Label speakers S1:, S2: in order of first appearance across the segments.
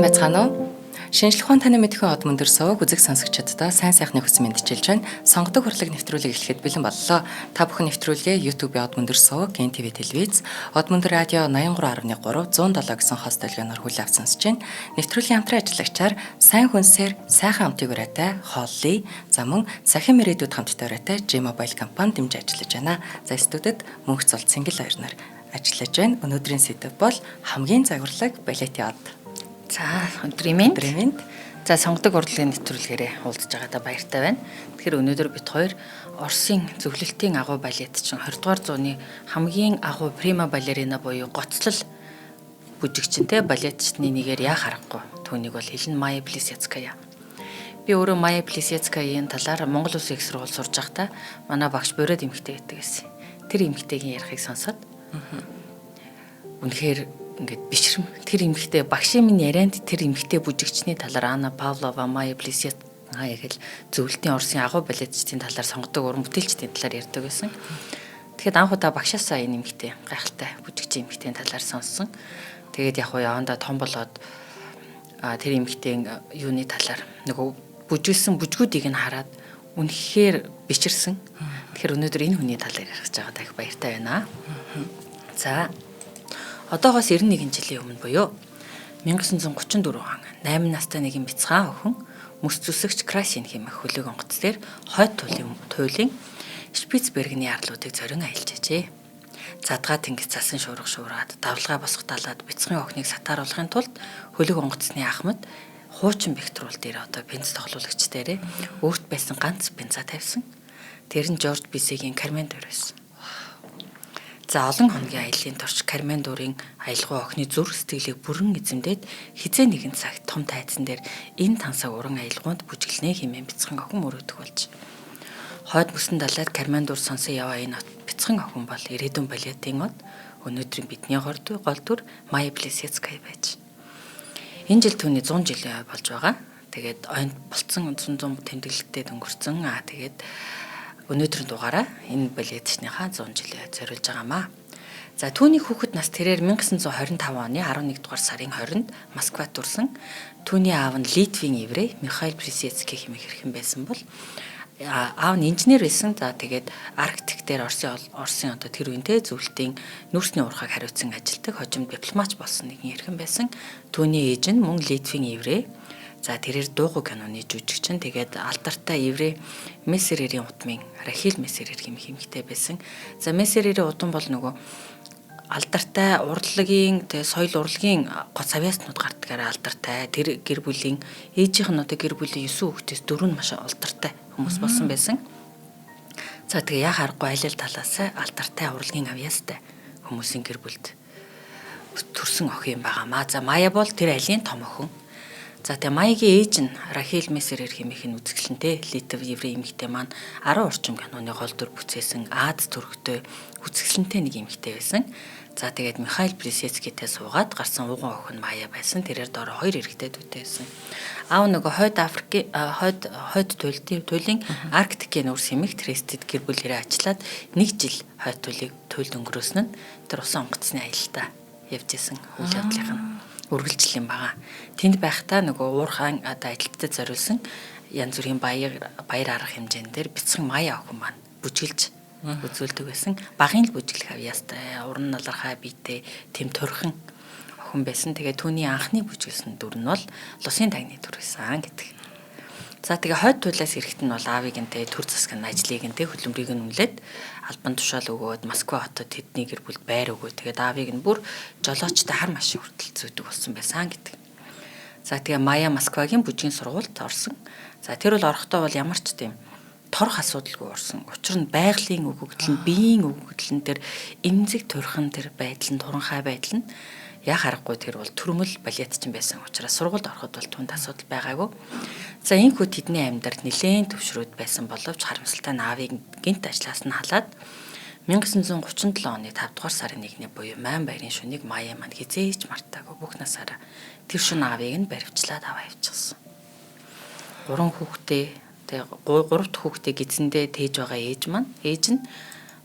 S1: Сайн байцгаана уу? Шинжлэх ухааны таны мэдхийн од мөндөр сувг үзэг сонсогчдод сайн сайхны хүссэн мэдчилж байна. Сонгодог хурлаг нэвтрүүлэг эхлэхэд бэлэн боллоо. Та бүхэн нэвтрүүлгээ YouTube-ийн од мөндөр сувг, ГНТV телевиз, од мөндөр радио 83.3 107 гэсэн хост толгойноор хүлээв сонсож байна. Нэвтрүүлгийн хамтран ажиллагчаар сайн хүнсээр сайхан амтыг ураатай Холли, за мөн сахин мэрээдүүд хамттай ураатай G-Mobile компани дэмжиж ажиллаж байна. За студид Мөнх Цол Цэнгэл хоёр нар ажиллаж байна. Өнөөдрийн сэдэв бол хамгийн загварлаг балетын од.
S2: За өдрийн мэнд. За сонгодог урлагийн нэвтрүүлгээрээ уулзж байгаадаа баяртай байна. Тэгэхээр өнөөдөр бид хоёр Оросын зөвлөлтийн агуу балетчин 20 дугаар зууны хамгийн агуу прима балерина буюу гоцлол бүжигчтэй балетчны нэгээр яа харахгүй. Түүнийг бол Елена Майя Плисецкая. Би өөрөө Майя Плисецкаягийн талаар Монгол Улсын их сургууль сурж байхдаа манай багш Бород эмэгтэй гэдэг байсан. Тэр эмэгтэйгийн ярихыг сонсоод үнэхээр ингээд бишрэм тэр эмэгтэй багшийн минь ярианд тэр эмэгтэй бүжигчний талаар Анна Павлова, Майя Плисецкая гэл зөвлөлтийн Оросын агуу балетчдын талаар сонгодог уран бүтээлчдийн талаар ярьдаг байсан. Тэгэхэд анх удаа багшаасаа энэ эмэгтэй гайхалтай бүжигчийн эмэгтэйн талаар сонссон. Тэгээд яг уу явандаа том болоод тэр эмэгтэй юуны талаар нөгөө бүжгэлсэн бүжгүүдийг нь хараад үнэхээр биширсэн. Тэгэхээр өнөөдөр энэ хүний талаар ярих гэж байгаа их баяртай байна. За одоогоос 91 жилийн өмнө буюу 1934 он 8 настай нэгэн бяцхан охин мөс зүсэгч Красин хэмээх хөлөг онгоц дээр хойд туйлын Шпицбергний арлуудыг зорин аялж ажээ. Задгаа тэнгис цасан шуурга шуураад давлгаа босох талаад бяцхан охиныг сатааруулахын тулд хөлөг онгоцны ахмад хуучин бэхтрүүл дээр одоо бенз тоглуулагч дээрээ өөрт байсан ганц бенза тавьсан. Тэр нь Жорж Бисегийн Кармен Дур байсан. За олон хоногийн аяллаа турш Кармен Дурын аялгау охины зүрх сэтгэлийг бүрэн эзэмдээд хизээ нэгэн цагт том тайзан дээр энэ тансаг уран аялгаунд бүжиглэнэ хэмээн бяцхан охин мөрөөдөх болж. Хойд мөсөн далайд Кармен Дур сонсон яваа энэ бяцхан охин бол ирээдүйн балетын од өнөөдрийн бидний гол дүр Майя Плисецкая байж. Энэ жил түүний 100 жилийн болж байгаа. Тэгээд ойнд болцсон 100 тэмдэглэлтэд өнгөрцөн. Тэгээд өнөөдрийн дугаараа энэ балетчныхаа 100 жилээ зориулж байгаамаа. За түүний хүүхэд нас тэрээр 1925 оны 11 дугаар сарын 20-нд Москвад төрсэн. Түүний аав нь Литвийн еврей Михаил Плисецкий хэмээх хэрхэн байсан бол аав нь инженер байсан. За тэгээд Арктик дээр Оросын одоо тэр үедээ зөвлөлтийн нүүрсний уурхайг хариуцсан ажилтдаг хожимд дипломатч болсон нэгэн хэрхэн байсан. Түүний ээж нь мөн Литвийн еврей. За тэрээр дуугүй киноны жүжигчин тэгээд алдартай еврей Мессерерийн удмын Рахил Мессерер хэмээх эмэгтэй байсан. За Мессерерийн удам бол нөгөө алдартай урлагийн тэгээд соёл урлагийн гоц авьяаснууд гардгаараа алдартай. Тэр гэр бүлийн ээжийнх нь одоо гэр бүлийн 9 хүүхдээс 4 нь маш алдартай хүмүүс болсон байсан. За тэгээ яа харахгүй аль талаас алдартай урлагийн авьяастай хүмүүсийн гэр бүлд төрсэн охин байгаамаа. За Майя бол тэр алийн том охин. За тэгээ Майягийн ээж нь Рахил Мессерер хэмээх нь үзэсгэлэнтэй Литв еврей эмэгтэй маань 10 орчим киноны гол дүр бүтээсэн Аз төрхтэй үзэсгэлэнтэй нэг эмэгтэй байсан. За тэгээд Михаил Плисецкийтэй суугаад гарсан ууган охин Майя байсан. Тэрээр доор 2 эрэгтэйдүүдтэй байсан. Аав нөгөө хойд туйлын Арктикийн нүүрс хэмээх Трестед гэр бүлээрээ ажиллаад 1 жил хойд туйлд өнгөрөөсөн нь тэр усан онгоцны аялалтаа явж исэн үйл явдлынх нь үргэлжлэл юм байгаа. Тэнд байхдаа нөгөө уурхайн одоо ажилтнад зориулсан янз бүрийн баяр арга хэмжээндээр бяцхан Майя охин маань бүжгэлж үзүүлдэг байсан. Багын л бүжиглэх авьяастай, уран налархай биетэй, тэм төрхөн охин байсан. Тэгээ түүний анхны бүжгэлсэн дүр нь бол Лусын тагны дүр байсан гэдэг. За тэгээ хойд туйлаас ирэхэд нь бол аавыг нь төр засгийн ажлыг нь хөдөлмөрийг нь үнэлээд албан тушаал өгөөд Москва хотод тэдний гэр бүлд байр өгөө. Тэгээд аавыг нь бүр жолоочтой хар машин хүртэл зүйдэг болсон байсан гэдэг. За тэгээ Майя Москвагийн бүжгийн сургуульд орсон. За тэр бол орохдоо бол ямар ч тийм торох асуудалгүй орсон. Учир нь байгалийн өгөгдөл нь биеийн өгөгдөл нь тэр эмзэг төрхөн тэр байдал нь туранхай байдал нь яа харахгүй тэр бол төрөмөл балетчин байсан учраас сургуульд ороход бол түнд асуудал байгаагүй. За энэхүү тэдний амьдрал нэлээд төвшрүүд байсан боловч харамсалтай нь аавыг гинт ажлаас нь халаад 1937 оны 5 дугаар сарын 1-ний буюу Майн баярын шөнийг Майя маань хизээж мартаагүй бүх насаараа тэр шөнө аавыг нь баривчлаад аваа явчихсан. 3 хүүхдээ тэгээ 3 дахь хүүхдээ гидсэндээ тээж байгаа ээж нь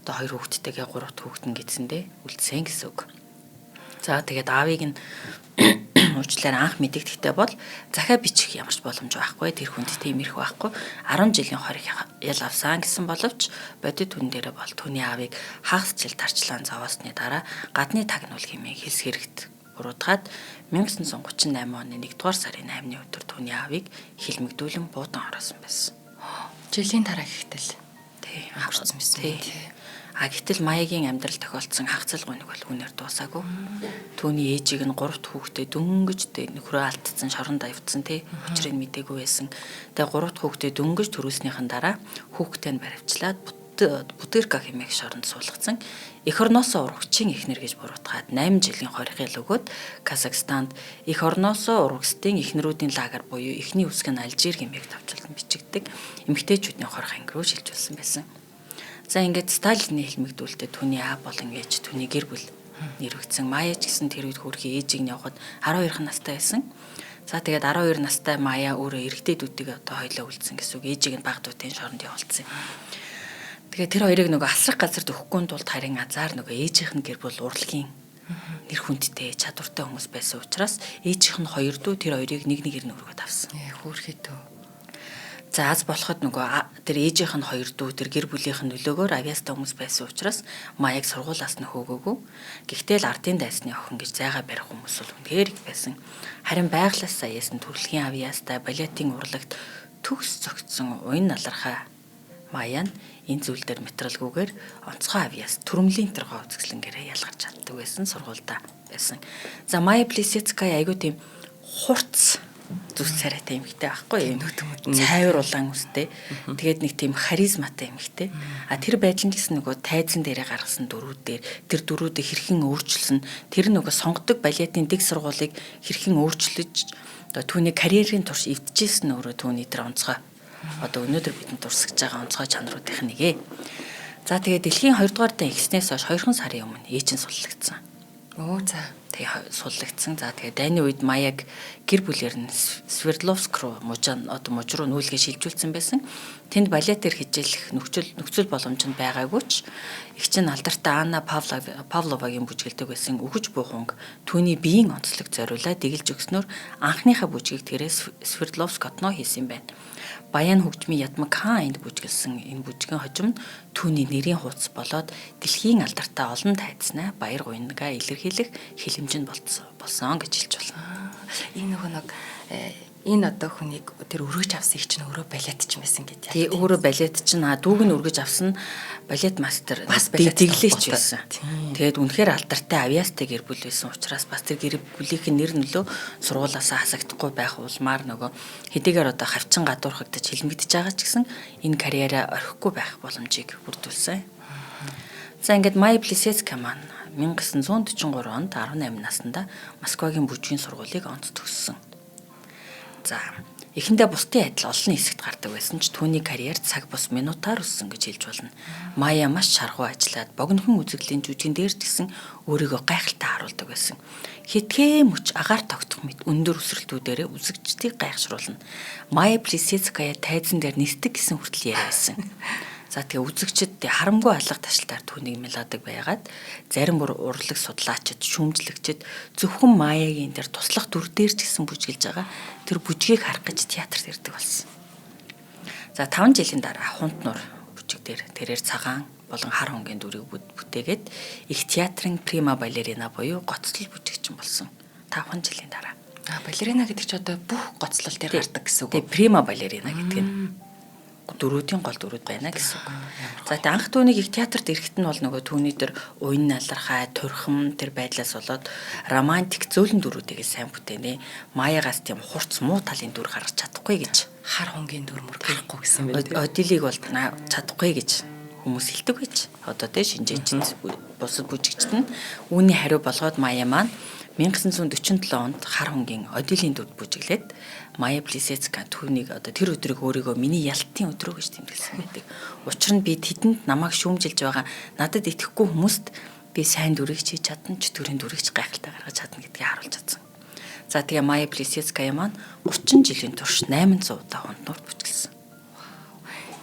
S2: одоо 2 хүүхдтэйгээ 3 дахь хүүхэд нь гидсэндээ үлдсэн гэсэн үг. За тэгээд аавыг нь нууцлаар анх мэдэгдэхтэй бол захиа бичих ямар ч боломж байхгүй. Тэр хүнд тийм ирэх байхгүй. 10 жилийн хориг ял авсан гэсэн боловч бодит түн дээрээ бол түүний аавыг хагас жил тарчлаан зовоосны дараа гадны тагнуул хэмээн хэлс хэрэгт буруудгаад 1938 оны 1-р сарын 8-ны өдөр түүний аавыг хилмигдүүлэн буудан ороосон байсан.
S1: Жилийн дараа гэхтэл
S2: Тийм
S1: аварцсан байсан.
S2: Гэтэл Маягийн амьдрал тохиолдсон хагцал гуниг бол үнээр дуусаагүй. Түүний ээжийг нь 3 хүүхдээ дөнгөж нөхрөө алдсан, шоронд авцсан учрыг мдээгүй байсан. Тэгээ 3 хүүхдээ дөнгөж төрүүлснийхэн дараа хүүхдээ нь баривчлаад Бутырка хэмээх шоронд суулгацсан. Эх орноосоо урагчийн эхнэр гэж буруутгаад 8 жилийн хоригын өгөөд Казахстанд эх орноосоо урагчдын эхнэрүүдийн лагер буюу эхний үсэг нь Алжир хэмээх тавчилан бичигддэг эмэгтэйчүүдийн хорих анги руу шилжүүлсэн байсан. За ингээд Сталины хэлмигдүүлэлтэд түүний аав болон ээж түүний гэр бүл нэрвэгдсэн. Мая ч гэсэн тэр үед хөрхи ээжийг нь явахад 12 настай байсан. За тэгээд 12 настай Мая өөрөө эрэгтэйдүүдийг одоо хоёлоо үлдсэн гэсэн үг. Ээжийг нь баг дутын шоронд явуулсан. Тэгээд тэр хоёрыг нөгөө асрах газарт өгөхгүй тулд харин азар нөгөө ээжийнх нь гэр бүл урлагийн нэр хүндтэй чадвартай хүмүүс байсан учраас ээжийнх нь хоёр дүү тэр хоёрыг нэг-нэгээр нь өргөд авсан.
S1: Хөөрхий дүү.
S2: За аз болоход нөгөө тэр ээжийнх нь хоёр дүү тэр гэр бүлийнх нь нөлөөгөөр авьяастай хүмүүс байсан учраас Маяг сургуулаас нь хөөгөөгүй. Гэхдээ л ардын дайсны охин гэж зайгаа барих хүмүүс бол үнээр их байсан. Харин байглаас саяас нь төрөлхийн авьяастай балетын урлагт төгс зөгцсөн уян налархаа Маян энэ зүйл дээр материалгүйгээр онцгой авьяас төрөмлийн тэргоо үзэсгэлэнгээрээ ялгарч чаддаг байсан сургуультай байсан. За Мая Плисецкая айгуу тийм хурц зүс царайтай эмэгтэй байхгүй юм. Цайвар улаан үстэй. Тэгээд нэг тийм харизматай эмэгтэй. Тэр байдал нь гэсэн нөгөө тайзан дээрээ гаргасан дөрүүдээр тэр дөрүүдийг хэрхэн өөрчилсөн, тэр нөгөө сонгодог балетын дэг сургуулийг хэрхэн өөрчилж одоо түүний карьерийн турш эвдчихсэн өөрөө түүний тэр онцгой одоо өнөөдөр бидэнд дурсагж байгаа онцгой чанаруудын нэг ээ. За тэгээд дэлхийн 2 дугаар дан ихснээс хойш 2 сарын өмнө ээж нь суллагдсан.
S1: За
S2: тэгээ суллагдсан. За тэгээ дайны үед Маяг гэр бүлээр нь Свердловск руу муж руу нүүлгээ шилжүүлсэн байсан. Тэнд балетээр хичээлэх нөхцөл боломж нь байгаагүй ч их чинь алдартай Анна Павловагийн бүжгэлдэг байсан үхэж бууханг түүний биеийн онцлог зориулаад дэглэж өгснөөр анхныхаа бүжгийг тэрээс Свердловск хотноо хийсэн байна. Баян хөгжмийн ядмаг хаан энд бүжгэлсэн энэ бүжгийн хожим түүний нэрийн хуудас болоод дэлхийн алдартай олон тайзнаа баяр гоёнгаа илэрхийлэх хилэмжинд болсон гэж хэлж байна.
S1: Энэ нөгөө энэ одоо хүнийг тэр өргөж авсан их чинь өөрөө балетч байсан гэдэг.
S2: Тий өөрөө балет чинь дүүг нь өргөж авсан балет мастер бас дэглээч байсан. Тэгээд үнэхээр алдартай авьяастай гэр бүл байсан учраас бас тэр гэр бүлийн нэр нөлөө сургуулаасаа хасагдахгүй байх улмаар нөгөө хэдийгээр одоо хавчин гадуурхагдаж хилмигдэж байгаа ч гэсэн энэ карьераа орхихгүй байх боломжийг бүрдүүлсэн. За ингээд Мая Плисецкая маань 1943 онд 18 наснда Москвагийн бүжгийн сургуулийг онц төгссөн. За эхэндээ бусдын адил олон хэсэгт гардаг байсан ч түүний карьер цаг бус минутаар өссөн гэж хэлж болно. Мая маш шаргуу ажиллаад богинохон үзэгдлийн жүжигэн дээр ч гэсэн өөрийгөө гайхалтай харуулдаг байсан. Хитгэн мөч агаар тогтох мэт өндөр өсрэлтүүдээр үзэгчдийг гайхшруулна. Мая Плисецкая тайзан дээр нисдэг гэсэн хүртэл яриа байсан. За тэгээ үзэгчид харамгүй алга ташлаар түүнийг мелодаг байгаад зарим бүр урлаг судлаачид, шүүмжлэгчид зөвхөн Маягийн дээр туслах дүр дээр ч гэсэн бүжгэлж байгаа тэр бүжгийг харах гэж театрт ирдэг болсон. За 5 жилийн дараа Хунт нур бүжиг дээр тэрээр цагаан болон хар хонгийн дүрийг бүтээгээд их театрын прима балерина буюу гоцлол бүжигчин болсон. 5 жилийн дараа.
S1: Балерина гэдэг чи одоо бүх гоцлол дээр гардаг гэсэн үг.
S2: Тэгээ прима балерина гэдэг нь дөрүүдийн гол дөрүүд байна гэсэн үг. За тэг анх түүнийг их театрт ирэхэд нь бол нөгөө түүний тэр уян налархай, турхам тэр байдлаас болоод романтик зөөлөн дөрүүдийг сайн бүтээнэ. Маягаас тийм хурц муу талын дүр гаргаж чадахгүй гэж
S1: хар хонгийн дүр мөр гарахгүй гэсэн байх.
S2: Одилийг бол чадахгүй гэж хүмүүс хэлдэг байж. Одоо тэ шинжээчд бусад бүжигчд нь үүний хариу болгоод Мая маань 1947 онд хар хонгийн Одилийн дүрд бүжиглээд Мая Плисецкая түүнийг одоо тэр өдрийг өөрийгөө миний ялтын өдрөө гэж тэмдэглэсэн байдаг. Учир нь би тэдэнд намайг шүүмжилж байгаа надад итгэхгүй хүмүүст би сайн дүрийг хийж чадна ч төрийн дүрийг ч гайхалтай гаргаж чадна гэдгийг харуулж чадсан. За тэгээ Мая Плисецкая маань 30 жилийн турш 800 удаа Хунт нурд бүжиглсэн.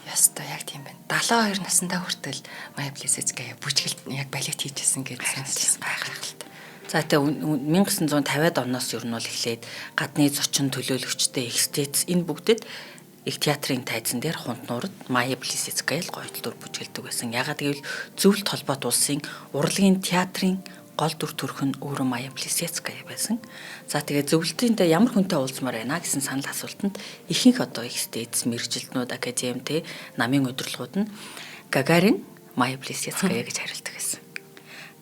S1: Яста яг тийм байна. 72 наснда хүртэл Мая Плисецкая бүжгэлд яг балет хийжсэн гэж сонсчихсан гайхалтай.
S2: За тэгээ 1950-ад оноос ер нь бол эхлээд гадны зочин төлөөлөгчтэй экстец энэ бүгдэд их театрын тайзан дээр хунтнуурд Майя Плисецкая л гойдол дүр бүжгэлдэг байсан. Ягаад гэвэл зөвлөлт холбоот улсын урлагийн театрын гол дүр төрх нь өөрөө Майя Плисецкая байсан. За тэгээ зөвлөлтөнд ямар хүнтэй уулзмаар байна гэсэн санал асуултанд ихэнх одоо экстец мэрэгжилтнүүд академитэй намын удирдлагууд нь Гагарин Майя Плисецкая гэж хариулдаг байсан.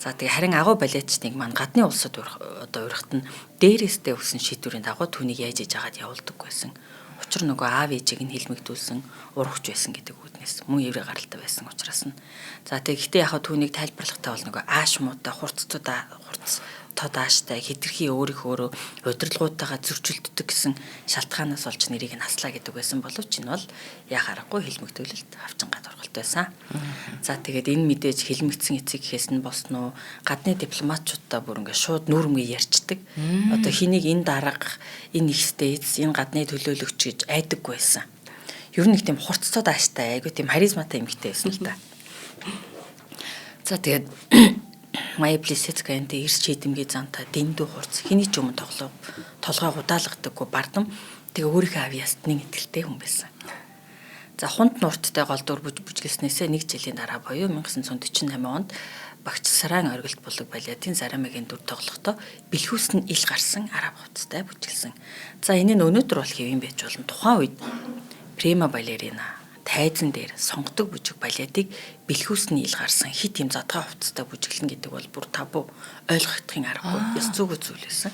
S2: За тэгээ харин агуу балетчдыг маань гадны улсад одоо урихт нь дээрээсээ өгсөн шийдвэрийн дагуу түүнийг яаж иж агаад явуулдаг байсан. Учир нөгөө аав ээжийг нь хэлмэгдүүлсэн урагч байсан гэдэг үгнээс мөн еврей гаралтай байсан учраас нь. За тэгэхдээ яг түүнийг тайлбарлахтаа бол нөгөө ааш муутай хурцтод ааштай хэтэрхий өөрийнхөө удирдлагуудтайгаа зөрчилддөг гэсэн шалтгаанаас олж нэрийг нь хаслаа гэдэг байсан боловч энэ бол яг аргагүй хэлмэгдүүлэлт авчингаа дургалт байсан. За тэгээд энэ мэдээж хэлмэгдсэн эцэг гэхээс нь босноо гадны дипломатчуудаа бүр ингээд шууд нүүрмгээ ярьцдаг. Одоо хэнийг энэ дарга, энэ их стейц, энэ гадны төлөөлөгч гэж айдаггүй байсан. Ер нь их тийм хурцтод ааштай, айгүй тийм харизматай эмэгтэй байсан л та. За тэгээд Майя Плисецкаянтэй эрс чийдэмгийн зантай дэндүү хурц хэний ч өмнө толгой удаалгадаггүй бардам тэгээ өөрийнхөө авьяастнын итгэлтэй хүн байсан. За хунт нуурттай гол дүр бүжгэлснээсээ нэг жилийн дараа буюу 1948 онд багц Саран оргилд булаг балетын Зарамагийн дүр тоглохдоо бэлхүүс нь ил гарсан араб хувцастай бүжгэлсэн. За энэ нь өнөөдөр бол хэвэн байж болно. Тухайн үед прима балерина тайзан дээр сонгодог бүжиг балетыг бэлхүүсний ил гарсан хит юм задгаа хувцастай бүжиглэн гэдэг бол бүр табу ойлгохдохын аргагүй ёс зүйгүй зүйл байсан.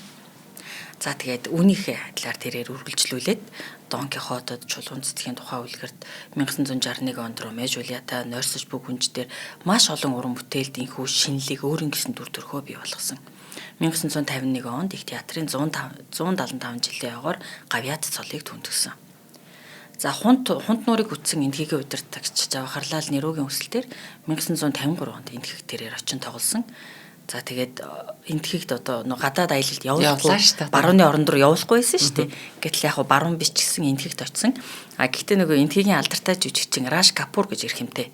S2: За тэгээд үүнийхээ талаар тэрээр үргэлжлүүлээд Дон Кихотод чулуун цэцгийн тухай үлгэрт 1961 онд Ромео Жулиата нойрсож бүх хүнч дээр маш олон уран бүтээлд инхүү шинэлэг өөрийн гэсэн дүр төрхөө бий болгосон. 1951 онд их театрын 175 жилийн явгаар Гавьяат цолыг түнтгсэн. За хунт нуурыг үтсэн энтхийгийн удирдагч Жавахарлал Нерүүгийн хүсэлтээр 1953 онд энтхийг тэрээр очин тоглосон. За тэгээд энтхийгд одоо гадаад аялалд явуулахгүй барууны орон руу явуулахгүй байсан шүү дээ. Гэтэл яг баруун биш ч гэсэн энтхийгд очисон. А гэхдээ нөгөө энтхийгийн алдартай жүжигчин Раш Капур гэж ирэх юмтэй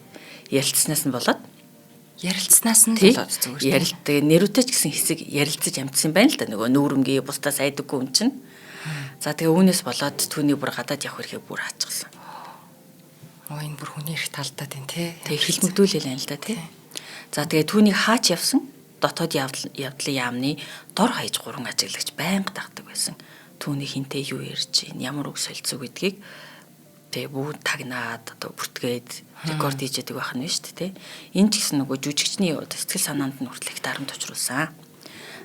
S2: ярилцсанаас нь болоод зүгээр. Тэгээд нэрүүтэй ч гэсэн хэсэг ярилцаж амжсан байна л да. Нөгөө нүүрмгийн бусдаас айдаггүй хүн чинь. За тэгээ үүнээс болоод түүний бүр гадаад явах хэрэгээ бүр хаачихсан.
S1: Энэ бүр хүний их талдаад байна тий.
S2: Тэгээ хэлмэгдүүлэл юм л да тий. За тэгээ түүнийг хаач явсан дотоод явдлын яамны дор хаяж гурван ажиглагч байнга дагдаг байсан. Түүний хинтээ юу ярьж ийн ямар үг солилцоо гэдгийг тэгээ бүгд тагнаад одоо бүртгээд рекорд хийж яадаг байх нь шүү дээ тий. Энэ ч гэсэн нөгөө жүжигчний сэтгэл санаанд нь хүртэл их дарамт учруулсан.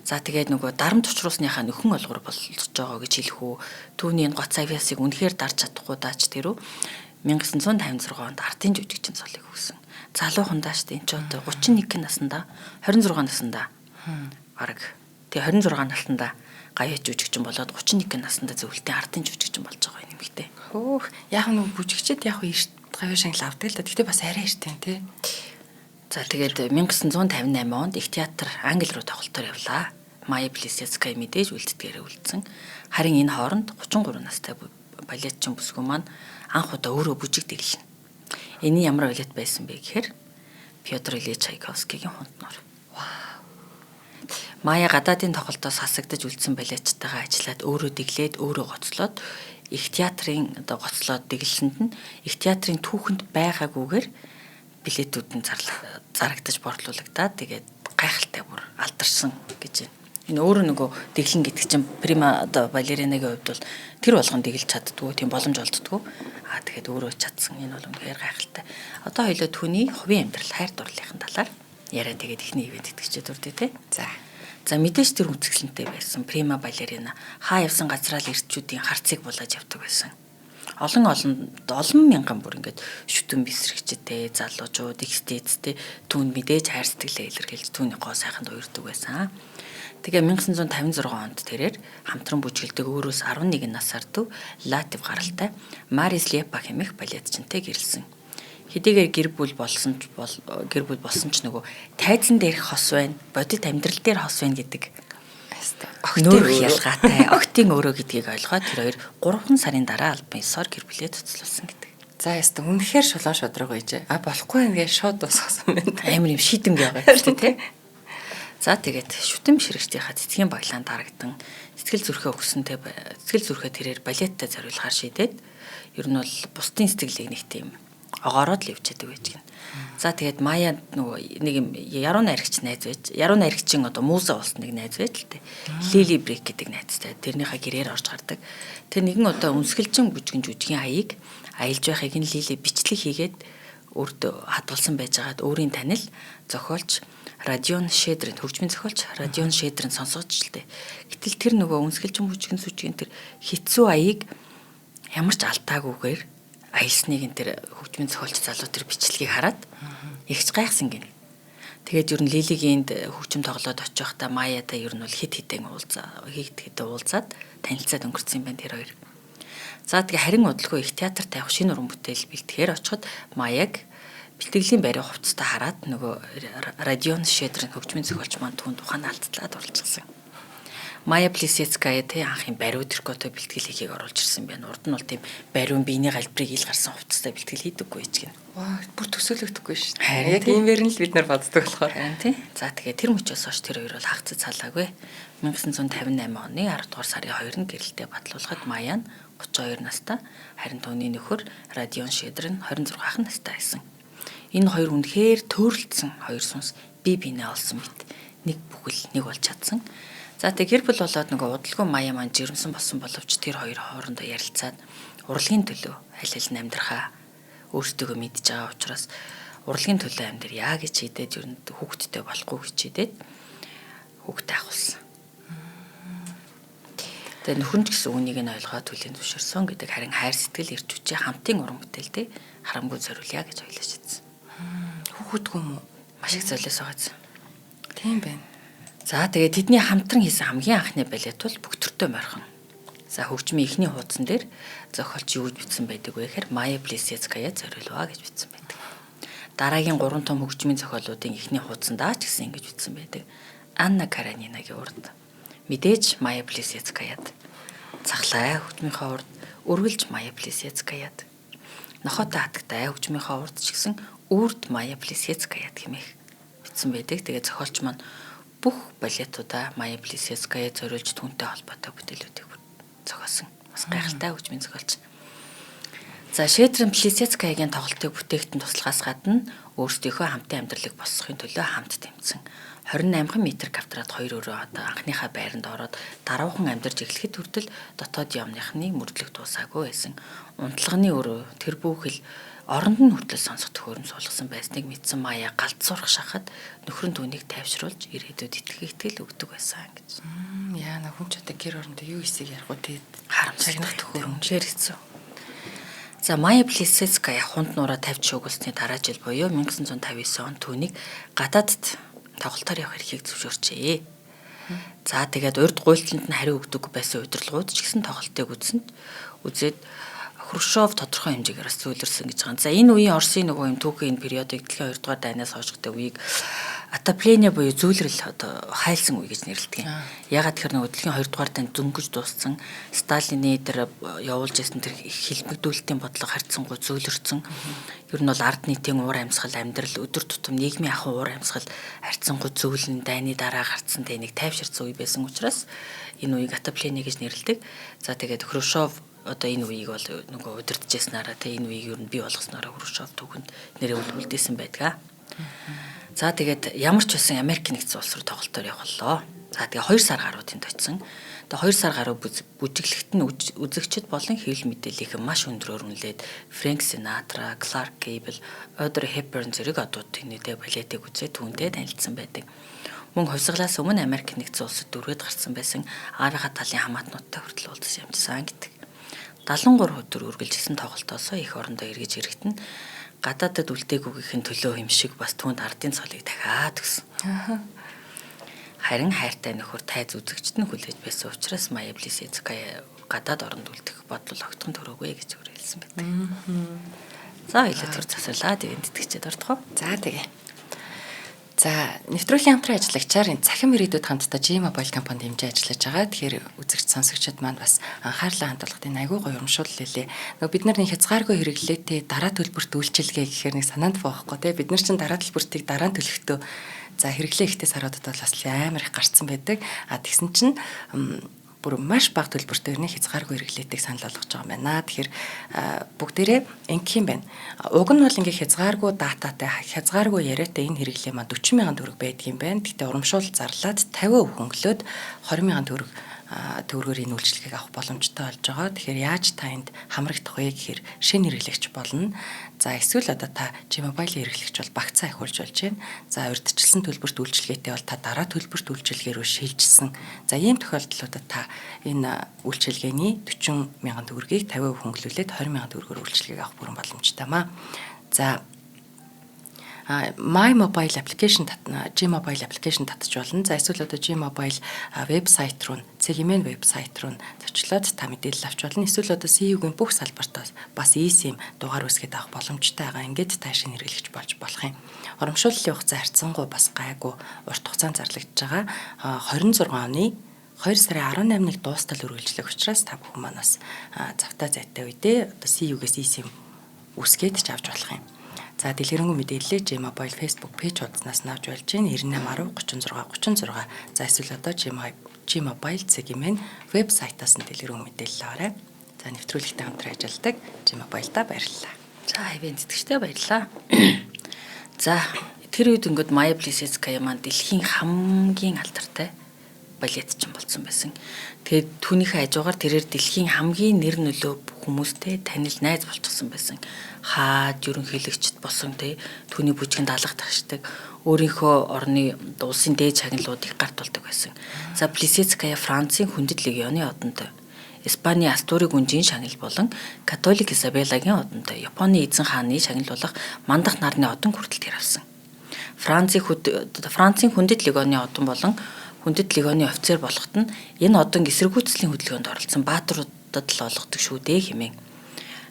S2: За тэгээд нөгөө дарамт учруулсныхаа нөхөн олгор болж байгаа гэж хэлэх үү. Түүний энэ гоц авьяасыг үнэхээр дарж чадахгүй даач тэрүү 1956 онд артын жүжигчин цолыг өгсөн. Залуухан дааш тийм ч одоо 31 наснда 26 наснда бараг тэгээ 26 наснда гавьяат жүжигчин болоод 31 наснда зөвлөлтийн артын жүжигчин болж байгаа юм ихтэй.
S1: Хөөх яг нэг бүжигчд яг эрт гавьяа шангал авдаг л да. Гэхдээ бас арай эрт юм тий.
S2: За тэгээд 1958 онд их театр Англи руу тоглолтоор явлаа. Майя Плисецкая мэдээж үлддгээрээ үлдсэн. Харин энэ хооронд 33 настай балетчин бүсгүй маань анх удаа өөрөө бүжиг дэглэнэ. Энэ ямар балет байсан бэ гэхээр Пётр Ильич Чайковскигийн Хунтнуур. Майя гадаадын тоглолтоос хасагдаж үлдсэн балетчтайгаа ажиллаад өөрөө дэглээд өөрөө гоцлоод их театрын одоо гоцлоод дэглэсэнд нь их театрын түүхэнд байгаагүйгээр билетүүд нь зарагдаж борлуулагдаад тэгээд гайхалтай бүр алдарсан гэж байна. Энэ өөрөө нөгөө дэглэн гэдэг чинь прима одоо балеринагийн хувьд бол тэр болгон дэглэж чаддгүй, тийм боломж олддгүй. Тэгээд өөрөө чадсан. Энэ бол үнэхээр гайхалтай. Одоо хоёлоо түүний хувийн амьдрал, хайр дурлалын талаар яриа тэгээд ихний ивент итгэжтэй дурдъя тий. За мэдээж тэр үзэсгэлэнтэй байсан. Прима балерина хаа явсан газраа л эрчүүдийн харцыг булааж явдаг байсан. Олон мянган бүр ингээд шүтэн бисрэгчтэй, залуучууд, экстецтэй түүнд мэдээж хайр сэтгэлээ илэрхийлж түүний гоо сайханд уярдаг байсан. Тэгээ 1956 онд тэрээр хамтран бүжгэлдэг өөрөөс 11 насаар дүү Латив гаралтай Марис Лепа хэмээх балетчинтэй гэрэлсэн. Хэдийгээр гэр бүл болсон ч нөгөө тайзан дээрх хос байна, бодит амьдрал дээр хос байна гэдэг нүүрх ялгаатай октийн өрөө гэдгийг ойлгоод тэр хоёр 3 сарын дараа албан ёсоор гэр бүлээ цуцлуулсан гэдэг.
S1: За яста үнэхээр шулуун шудраг байжээ. Болохгүй ингээд шууд дуусгасан байна.
S2: Амар юм шийдэмгээ байгаа юм шүү дээ тий. За тэгээд шүтэн бишрэгчдийнхаа цэцгийн баглаанд дарагдан сэтгэл зүрхээ тэрээр балеттай зориулахаар шийдээд ер нь бол бусдын сэтгэлийг нэг тийм огоороод л явж яадаг байж гэн. За тэгээд Мая нөгөө нэг юм яруу найрагчин одоо муза болсон нэг найз байж л дээ. Лили Брик гэдэг найзтай. Тэрнийхээ гэрээр орж гардаг. Тэр нэгэн одоо үнсгэлжин бүжгэн жүжигийн хаяыг аялж байхыг нь Лили бичлэг хийгээд өөртөө хадгалсан байжгаад өөрийн танил зохиолч Радион Шедрийн хөгжмийн зохиолч Радион Шедрийн сонсгож л дээ. Гэтэл тэр нөгөө үнсгэлжин бүжгэн сүжгийн тэр хэцүү аяыг ямар ч алдаагүйгээр аялсныг энэ тэр хөгжмийн зохиолч залуу тэр бичлэгийг хараад ихч гайхсан гинэ. Тэгээд ер нь Лилигийн хөгжим тоглоод очих байхдаа Маятай ер нь бол хит хитэн уулзаад танилцаад өнгөрцөн юм байна тэр хоёр. За тэгээ харин удалгүй их театр тавих шинэ уран бүтээл бэлтгэхээр очиход Маяг бэлтгэлийн байраа хувцастай хараад нөгөө Радион Шедрийн хөгжмийн зохиолч маань түүнд ухаан алдтлаад уралчилсан. Мая Плисецкая тэ анхын бариу трикото бэлтгэл хийхийг оруулж ирсэн байна. Урд нь бол тийм бариун биений галбирыг ил гарсан хувцастай бэлтгэл хийдэггүй ч гэнэ.
S1: Ваа, бүр төсөөлөгдөхгүй шүү дээ. Яг иймээр нь л бид нар боддог болохоор.
S2: Харин тий. За тэгээ тэр мөчөөс хойш тэр хоёр бол хагцад цаалаагүй. 1958 оны 10 дугаар сарын 2-нд гэрэлтэд батлуулахад Мая нь 32 настай, харин түүний нөхөр Радион Шедр нь 26 ах настай байсан. Энэ хоёр үнэхээр төөрөлдсөн хоёр сүнс бие биенээ олсон мэт нэг бүхэл нэг болж чадсан. За тэг гэр бүл болоод нөгөө удалгүй Мая маань жирэмсэн болсон боловч тэр хоёр хоорондоо ярилцаад урлагийн төлөө аль аль нь амьдрахаа өөрсдөө мэдж байгаа учраас урлагийн төлөө амьдрья гэж хийдээд ер нь хүүхэдтэй болохгүй гэж хийдээд хүүхдээ авахулсан. Тэгээ нөхөр нь ч гэсэн үнийг нь ойлгоод түлийн зөвшөөрсөн гэдэг харин хайр сэтгэл ирж үчи хамтын уран бүтээлтэй харамгүй зориулъя гэж ойлоо шийдсэн.
S1: Хүүхэдгүй юм уу?
S2: Маш их золиос байгааз.
S1: Тийм байна.
S2: За тэгээ тэдний хамтран хийсэн хамгийн анхны балет бол Бөгтөртөө морхон. За хөгжмийн эхний хуудсан дээр зохиолч юу гэж бичсэн байдаг вэ гэхээр Мая Плисецкая зориулваа гэж бичсэн байдаг. Дараагийн 3 том хөгжмийн зохиолуудын эхний хуудсандаа ч гэсэн ингэж бичсэн байдаг. Анна Каренинагийн урд мэдээж Мая Плисецкаяд. Цахлаа хөгжмийнхаа урд өргөлж Мая Плисецкаяд. Нохотой хатагтай хөгжмийнхаа урд ч гэсэн үрд Мая Плисецкаяд хэмээх бичсэн байдаг. Тэгээ зохиолч маань бүх балетуудаа Мая Плисецкая зориулж түүнтэй холбоотой бүтээлүүдийг зохиосон. Бас гайхалтай хөгжмийн зохиолч. За Шедрин Плисецкаягийн тоглолтыг бүтээгтэн туслахаас гадна өөрсдийнхөө хамтын амьдралыг босгохын төлөө хамт тэмцсэн. 28 метр квадрат хоёр өрөө одоо анхныхаа байранд ороод даруухан амьдарч эхлэхэд хүртэл дотоод яамныхны мөрдлөг дуусаагүй байсан. Унтлагын өрөө тэр бүхэл оронд нь хүртэл сонсох төхөөрөм суулгасан байсныг мэдсэн Мая галт сурах шахаад нөхөр нь түүнийг тайвшруулж ирээдүйд итгэл өгдөг байсан гэж.
S1: Яа, хүн ч одоо гэр орондоо юу хийсийг ярих уу тэгээд
S2: харамсагнах төхөөрөм ширхсэн. За Мая Плисецкая хунд нураа тавьж шуугуулсны дараа жил буюу 1959 он түүнийг гадаадд тоглолтоор явах эрхийг зөвшөөрчээ. За тэгээд урд гуйлтанд нь хариу өгдөг байсан удирдлагууд ч гэсэн тоглолтыг үзээд Хрушов тодорхой хэмжээгээр бас зөвлөрсөн гэж байгаа. За энэ үеийн Оросын нөгөө юм түүхийн периодыг дэлхийн 2 дугаар дайнаас хойшгтой үеийг отопление буюу зүүлрэл одоо хайлсан үе гэж нэрлэдэг юм. Ягаад гэхээр нөгөө дэлхийн 2 дугаар дайнд дөнгөж дууссан Сталины тэр явуулж ирсэн тэр хэлбэгдүүлэлтийн бодлого харьцангуй зүүлэрсэн. Ер нь бол ард нийтийн уур амьсгал, амьдрал, өдөр тутам нийгмийн ахуй уур амьсгал харьцангуй зүүлэн дайны дараа гарцсан тэнийг тайвширсан үе байсан учраас энэ үеийг отопление гэж нэрлэдэг. За тэгээд Хрушов одоо энэ үеийг бол нөгөө удирдах яснараа тэ энэ үеийг ер нь бий болгоснороо Хрушов түүхэнд нэрээ үлдээсэн байдаг. За тэгээд ямар ч байсан Америк нэгдсэн улс руу тоглолтоор явхлаа. За тэгээд 2 сар гаруй тэнд очисон. Тэгээд 2 сар гаруй бүжиглэхэд нь үзэгчд болон хэвлэл мэдээллийнх нь маш өндөрөөр үнэлээд Фрэнк Синатра, Кларк Гейбл, Одри Хепберн зэрэг одуудын нэртэй балетыг үзээд түүнтэй танилцсан байдаг. Мөн хувьсгалаас өмнө Америк нэгдсэн улсад дөрвөд гарсан байсан Арга талын хамаатнуудтай хүртэл уулзсан явжсан гэдэг. 73 өдөр үргэлжилсэн тоглолтоосоо их орондоо эргэж ирэхэд нь гадаадад үлдээгүйгийн төлөө юм шиг бас түүнд ардын цолыг дахиад өгсөн. Харин хайртай нөхөр тайз үзэгчд нь хүлээж байсан учраас Мая Плисецкая гадаад оронд үлдэх бодол огтхон төрөөгүй гэж хэлсэн байдаг. За хоёлаа төр засварлаад ивент тэтгэжээд ордох уу?
S1: За тэгээ. За, нэвтрүүлгийн хамтран ажиллагчаар энэ цахим ирээдүйд хамтдаа G-Mobile компанид хэмжээ ажиллаж байгаа. Тэгэхээр үзэгч сонсогчид маань бас анхаарлаа хандуулахад энэ айгүй гоё урамшуул лээ. Нөгөө бид нар нэг хязгааргүй хэрэглээтэй дараа төлбөрт үйлчилгээ гэхээр нэг санаанд боохгүй те. Бид нар чинь дараа төлбөртийг дараа нь төлөхдөө За хэрэглээ ихтэй саруудад бол бас амар их гарцсан байдаг. Тэгсэн чинь бүр маш бага төлбөртэй хязгааргүй хэрэглээдэг санал болгож байгаа юм байна. Тэгэхээр бүгдээрээ ингэх юм байна. Уг нь бол ингээ хязгааргүй дататай, хязгааргүй яриатай энэ хэрэглээ маань 40,000 төгрөг байдаг юм байна. Гэхдээ урамшуул зарлаад 50% хөнгөлөөд 20,000 төгрөг төгрөгөөр энэ үйлчилгээг авах боломжтой болж байгаа. Тэгэхээр яаж та энд хамрагдах вэ гэхээр шинэ хэрэглэгч болно. За эсвэл одоо та G-Mobile хэрэглэгч бол багцаа ахиулж болж байна. За урьдчилсан төлбөрт үйлчилгээтэй бол та дараа төлбөрт үйлчилгээ рүү шилжсэн. За ийм тохиолдлуудад та энэ үйлчилгээний 40,000 төгрөгийг 50% хөнгөлүүлээд 20,000 төгрөгөөр үйлчилгээг авах бүрэн боломжтой маа. За My Mobile application G-Mobile application татж болно. За эсвэл одоо G-Mobile вебсайт руу, цэгийн вебсайт руу зочлоод та мэдээлэл авч болно. Эсвэл одоо CU-гийн бүх салбартаас бас eSIM дугаар үсгээд авах боломжтой байгаа. Ингээд та шинэ хэрэглэгч болж болох юм. Урамшууллын хугацаа харьцангуй бас гайгүй урт хугацаанд зарлагдж байгаа. 26 оны 2 сарын 18-нд дуустал үргэлжлэх учраас та бүхэн манаас завтай зайтай үедээ одоо CU-гээс eSIM үсгээд ч авч болох юм. За дэлгэрэнгүй мэдээллээ G-Mobile Facebook пэйж хуудаснаас навж болж байна. 9810 36 36. За эсвэл одоо G-Mobile цэгийн вебсайтаас нь дэлгэрэнгүй мэдээлэл аваарай. За нэвтрүүлэгтээ хамтран ажилладаг G-Mobile-да баярлалаа.
S2: За ивент тэтгэгчтэй баярлалаа. За тэр үед ингээд My Plizzetskaya маань дэлхийн хамгийн алдартай балетчин болсон байсан. Тэгээд түүнийхээ хажуугаар тэрээр дэлхийн хамгийн нэр нөлөө хүмүүстэй танил найз болчихсон байсан. Хаад ерөнхийлөгчд болсон түүний бүжгэнд алга тагшдаг, өөрийнхөө орны улсын дээд шагналуудыг гарт болдог байсан. За Plizzetskaya Францын хүндэт легионы одонтой, Испаний Астури гүнжийн шагнал болон Католик Изабеллагийн одонтой, Японы эзэн хааны шагнал болох Мандах нарны одон хүртэл тэр авсан. Францын хүндэт легионы одон болон хүндэт легионы офицер болоход нь энэ одон эсэргүүцлийн хөдөлгөөнд оролцсон баатруудад л олгодог шүү дээ хэмээн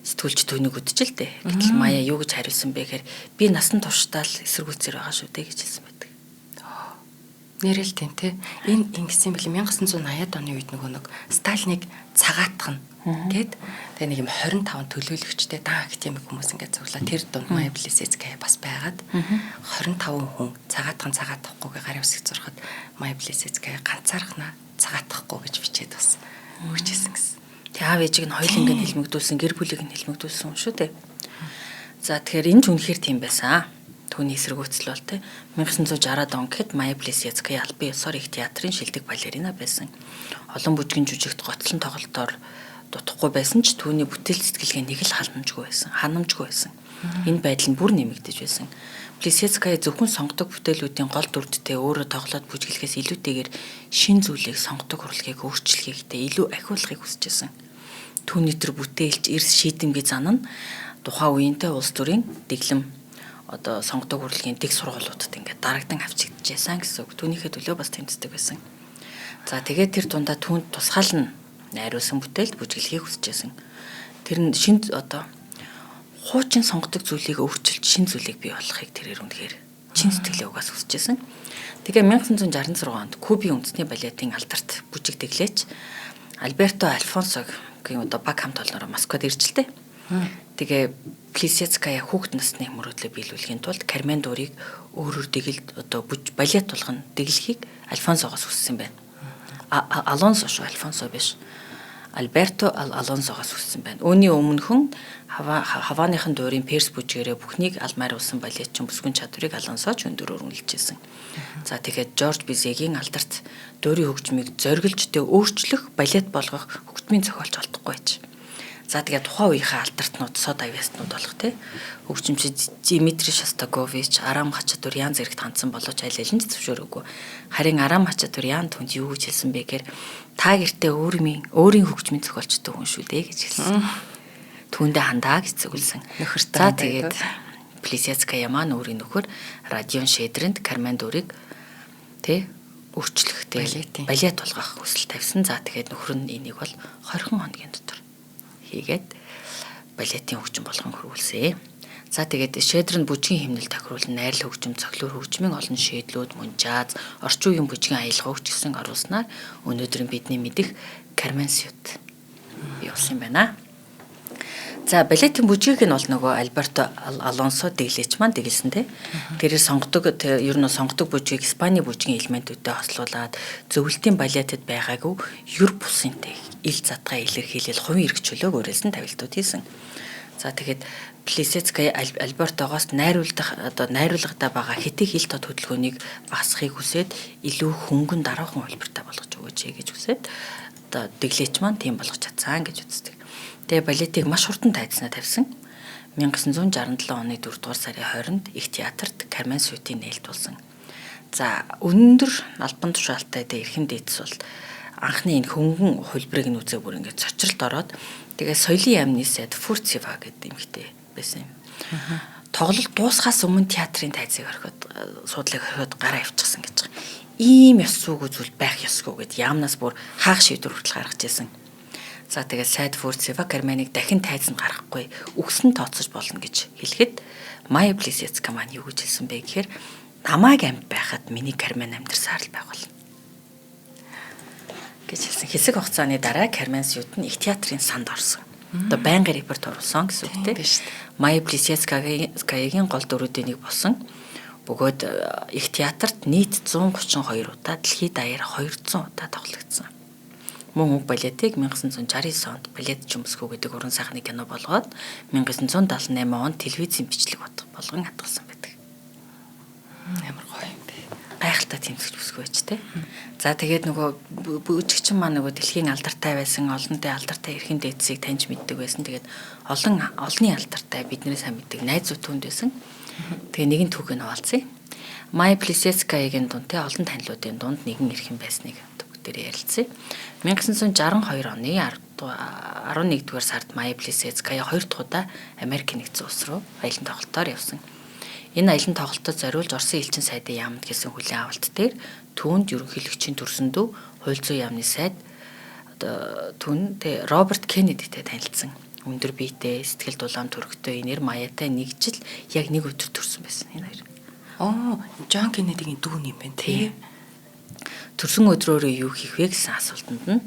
S2: сэтгүүлч түүнийг үдчил дээ. Гэтэл Мая юу гэж хариулсан бэ гэхээр би насан туршдаа л эсэргүүцээр байгаа шүү дээ гэж хэлсэн байдаг.
S1: Нэрэл тийм те. Энэ ингэсэн бэл 1980-ад оны үед нэг Сталиныг цагаатгах нь гээд тэгээ нэг юм 25 төлөөлөгчтэй дан академик хүмүүс ингээд цуглаа. Тэр дунд My Plizzetskaya бас байгаад 25 хүн цагаатахгүйгээ гарын үсэг зурхад My Plizzetskaya ганцаархнаа цагаатахгүй гэж бичээд бас өгчээсэн гэсэн.
S2: Тэг аав ээжийг нь хоёуланг нь хэлмэгдүүлсэн, гэр бүлийг нь хэлмэгдүүлсэн юм шүү дээ. За тэгэхээр энэ ч үнэхээр тийм байсан. Түүний эсэргүүцэл бол 1960-ад он гэхэд My Plizzetskaya албан ёсоор их театрын шилдэг балерина байсан. Олон бүжгийн жүжигт гоцлон тоглолтоор дутхгүй байсан ч түүний бүтээл сэтгэлгээ нэг л ханамжгүй байсан. Энэ байдал нь бүр нэмэгдэж байсан. Plizzetskaya зөвхөн сонгодог бүтээлүүдийн гол дүрдтэй өөрөө тоглоод бүжиглэхээс илүүтэйгээр шин зүйлийг сонгодог урлагийг өөрчлөхийгтэй илүү ахиулахыг хүсэж байсан. Түүний төр бүтээлч эрс шийдэмгийн зан нь тухайн үеийнтэй улс төрийн дэглэм одоо сонгодог урлагийн дэг сургуулиудад ингээд дарагдан авчигдчихсан гэсэн үг. Түүнийхээ төлөө бас тэмцдэг байсан. За тэгээд тэр дундаа түүнд тусгаална найруулсан бүтээлд бүжиглэхийг хүсэжсэн. Тэр нь шинэ одоо хуучин сонгодог зүйлийг өөрчилж шинэ зүйлийг бий болгохыг тэрээр үнэхээр чин сэтгэлээ угаас хүсэжсэн. Тэгээ 1966 онд Кубын үндэсний балетын алдарт бүжигдэглээч Альберто Альфонсогийн одоо баг хамт олноор Москвад иржилтэй. Тэгээ Plizzetskaya хүүхэд насны мөрөөдлөө биелүүлэхийн тулд Кармен Дурыг өөрөөр дэгэлд одоо балет болгоно дэглэхийг Альфонсогоос хүссэн байна. Алонсо шүү, Альфонсо биш. Альберто Алонсогоос хүссэн байна. Үүний өмнөхөн Хавааныхан дуурийн перс бүжгээрээ бүхнийг алмааруулсан балетчин бүсгүн чадварыг Алонсо ч өндөрөөр үнэлжсэн. За тэгэхээр Жорж Бизегийн алдарт дуурийн хөгжмийг зориглжтэй өөрчлөх балет болгох хөгжмийн зохиолч олдохгүй байж. За тэгээд тухайн үеийнхээ алтартнууд сод авьяаснууд болох хөгжимч Дмитрий Шостакович, Арам Хачатурян зэрэгт хандсан боловч аль аль нь зөвшөөрөөгүй. Харин Арам Хачатурян түнд юу гэж хэлсэн бэ гэхээр та гэртээ өөрийн хөгжмийн зохиолчтой хүн шүү дээ гэж хэлсэн. Түүндээ хандаа гэж зөвлөсөн. За тэгээд Plizzetskaya маань өөрийн нөхөр Родион Шедрэнд Кармен Дурыг өөрчлөхтэй балет болгох хүсэл тавьсан. За тэгээд нөхөр нь энийг бол 20 хоногийн дотор хийгээд балетын хөгжим болгон хөрвүүлсэн. За тэгээд Шедрын бүжгийн хэмнэл тохируулан найрал хөгжим, цоглоор хөгжмийн олон шийдлүүд, мөн жаз, орчин үеийн бүжгийн аялгауч гэсэн оруулснаар өнөөдөр бидний мэдих Кармен Сют явуулсан байна. За балетын бүжгийг нь бол нөгөө Альберто Алонсо дэглэж маань дэглэсэн те. Тэрээр сонгодог ер нь сонгодог бүжгийг Испани бүжгийн элементүүдтэй хослуулад зөвлөлтийн балетэд байгаагүй юр бусынтэй ил задгаа илэрхийлэл хувийн эрх чөлөөг өрөөсөн тавилтууд хийсэн. За тэгээд Плисецкая Альбертогоос найруулгатай байгаа хэтих хил тод хөдөлгөөнийг багасгахыг хүсээд илүү хөнгөн дараахан хөлбөртэй болгож өгөөч гэж хүсээд одоо дэглэж маань тийм болгож чадсан гэж үздэг. Тэгээ балетыг маш хурдан тайзнаа тавьсан. 1967 оны 4 дугаар сарын 20-нд их театрт Кармен Сүйтийн нээлт болсон. За өндөр албан тушаалтай эрхэм дээдс бол анхны энэ хөнгөн хөлбрийг нь үзээ бүр ингээд цочролд ороод тэгээ соёлын яамны сайд Фурцева гэдэг эмэгтэй байсан юм. Тоглолт дуусахаас өмнө театрын тайзыг орхиод суудлыг орхиод гараа авчихсан гэж байгаа. Ийм ёс зүг үзүүл байх ёсгүй гэд яамнаас бүр хаах шийдвэр хүртэл гаргаж ирсэн. За тэгээд сайд Фурцева Карменыг дахин тайзанд гаргахгүй үгсэн тооцож болно гэж хэлэхэд Майя Плисецкая маань юу гэж хэлсэн бэ гэхээр намайг амьд байхад миний Кармен амьдарсаар л байх болно гэж хэлсэн. Хэсэг хугацааны дараа Кармен Сүйт нь их театрын санд орсон. Одоо байнгын репертуар болсон гэсэн үг тийм шүү дээ. Майя Плисецкаягийн гол дүрүүдийн нэг болсон. Бөгөөд их театрт нийт 132 удаа дэлхийд даяар 200 удаа тоглогдсон. Мөн уг балетыг 1969 онд балет жумсгүү гэдэг уран сайхны кино болгоод 1978 онд телевизийн бичлэг болгон хатгалсан байдаг.
S1: Ямар гоё юм бэ.
S2: Гайхалтай тэмцэж бүсгүй байж тээ. За тэгээд нөгөө бүжигчин маань нөгөө дэлхийн алдартай байсан, олонтой алдартай эрхэм дээдсийг таньж мэддэг байсан. Тэгээд олонний алдартай бидний сайн мэддэг найзууд түнд байсан. Тэгээ нэгэн түүхийг хуваалцъя. Майя Плисецкаягийн дунд олон танилуудын дунд нэгэн эрхэм байсныг дээр ярилцъя. 1962 оны 11-р сард Майя Плисецкая 2 дахь удаа Америк нэгдсэн улс руу аялан тоглолтоор явсан. Энэ аялан тоглолтод зориулж Оросын элчин сайдын яамд гэсэн хүлээн авалт дээр түүнд ерөнхийлөгчийн төрсөндөө хууль зүйн яамны сайд түүнд Роберт Кеннедитэй танилцсан. Өндөр биетэй, сэтгэл дулаан төрхтэй энэр Майятай нэг жил яг нэг өдөр төрсөн байсан энэ хоёр.
S1: Джон Кеннедигийн дүү юм байна тийм.
S2: Төрсөн өдрөөрөө юу хийх вэ гэсэн асуултанд нь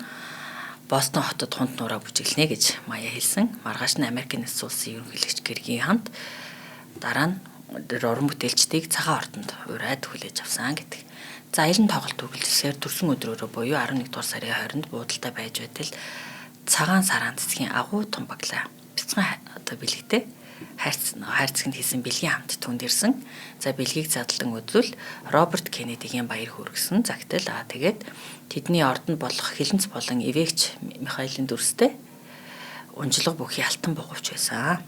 S2: Бостон хотод хунд нураа бүжиглэнэ гэж Майя хэлсэн. Маргааш нь Америк нэгдсэн улсын ерөнхийлөгч Гэргийн ханд дараа нь уран бүтээлчдийг цагаан ордонд ураад хүлээж авсан гэдэг. За аялан тоглолт үргэлжилсээр төрсөн өдрөөрөө буюу 11 дугаар сарын 20-нд буудалтай байж байтал цагаан сараан цэцгийн агуу том баглаа. Бяцхан бэлэгтэй хайрцагт хийсэн бэлгийн хамт түнд ирсэн. За бэлгийг задлан үзвэл Роберт Кеннедигийн баяр хүргэсэн загтал тэгээд тэдний ордонд болох хилэнц болон эвэгч Михаилын дүрстэй унжлага бүхий алтан бугуйч байсан.